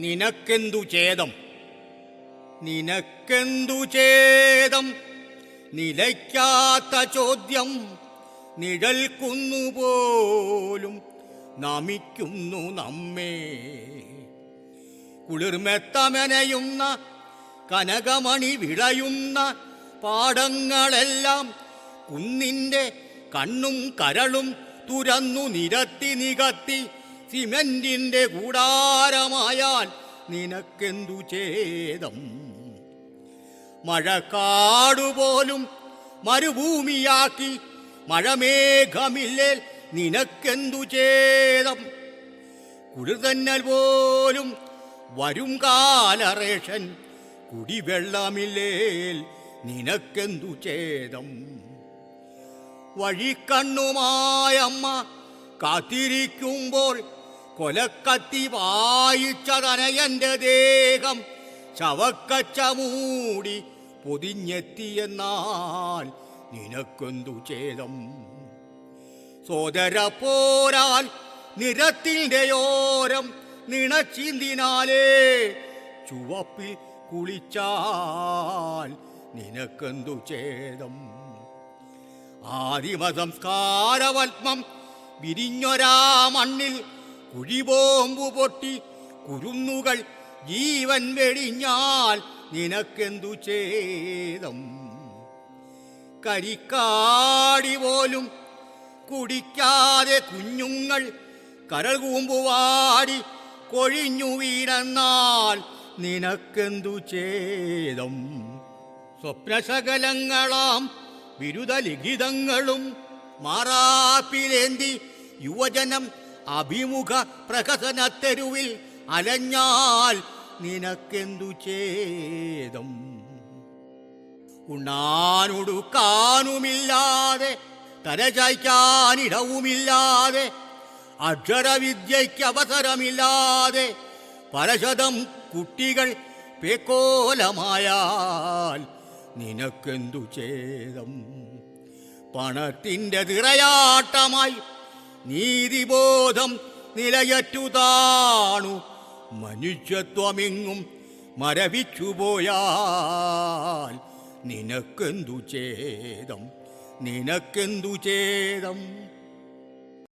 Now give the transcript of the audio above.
നിനക്കെന്തു ഛേദം, നിനക്കെന്തു ഛേദം? നിലയ്ക്കാത്ത ചോദ്യം നിഴൽക്കുന്നുപോലും നമിക്കുന്നു നമ്മെ. കുളിർമെത്തമനയുന്ന കനകമണി വിളയുന്ന പാടങ്ങളെല്ലാം കുന്നിൻ്റെ കണ്ണും കരളും തുരന്നു നിരത്തി നികത്തി സിമന്റിൻ്റെ കൂടാരമായാൽ നിനക്കെന്തു ഛേദം? മഴക്കാടുപോലും മരുഭൂമിയാക്കി മഴമേഘമില്ലേൽ നിനക്കെന്തു ഛേദം? കുളിർതന്നൽ പോലും വരും കാല റേഷൻ കുടിവെള്ളമില്ലേൽ നിനക്കെന്തു ഛേദം? വഴിക്കണ്ണുമായമ്മ കാത്തിരിക്കുമ്പോൾ കൊലക്കത്തി വായിച്ച തനയൻ്റെ ദേഹം ശവക്കച്ച മൂടി പൊതിഞ്ഞെത്തിയെന്നാൽ നിനക്കെന്തു ഛേദം? സോദര പോരാൽ നിരത്തിൻ്റെ ഓരം നിണച്ചിന്തിനാലേ ചുവപ്പിൽ കുളിച്ചാൽ നിനക്കെന്തു ഛേദം? ആദിമ സംസ്കാരവത്മം വിരിഞ്ഞൊരാ മണ്ണിൽ കുഴിബോംബു പൊട്ടി കുരുന്നുകൾ ജീവൻ വെടിഞ്ഞാൽ നിനക്കെന്തു ഛേദം? കരിക്കാടി പോലും കുടിക്കാതെ കുഞ്ഞുങ്ങൾ കരൾ കൂമ്പുവാടി കൊഴിഞ്ഞു വീണെന്നാൽ നിനക്കെന്തു ഛേദം? സ്വപ്നശകലങ്ങളാം ബിരുദലിഖിതങ്ങളും മാറാപ്പിലേന്തി യുവജനം അഭിമുഖ പ്രഹസനത്തെരുവിൽ അലഞ്ഞാൽ നിനക്കെന്തു ഛേദം? ഉണ്ണാനുടുക്കാനുമില്ലാതെ തലചായ്ക്കാനിടവുമില്ലാതെ അക്ഷരവിദ്യയ്ക്ക് അവസരമില്ലാതെ പലശതം കുട്ടികൾ പേക്കോലമായാൽ നിനക്കെന്തു ഛേദം? പണത്തിൻ്റെ തിറയാട്ടമായി നീതിബോധം നിലയറ്റുതാണു മനുഷ്യത്വമെങ്ങും മരവിച്ചുപോയാൽ നിനക്കെന്തു ഛേദം? നിനക്കെന്തു ഛേദം?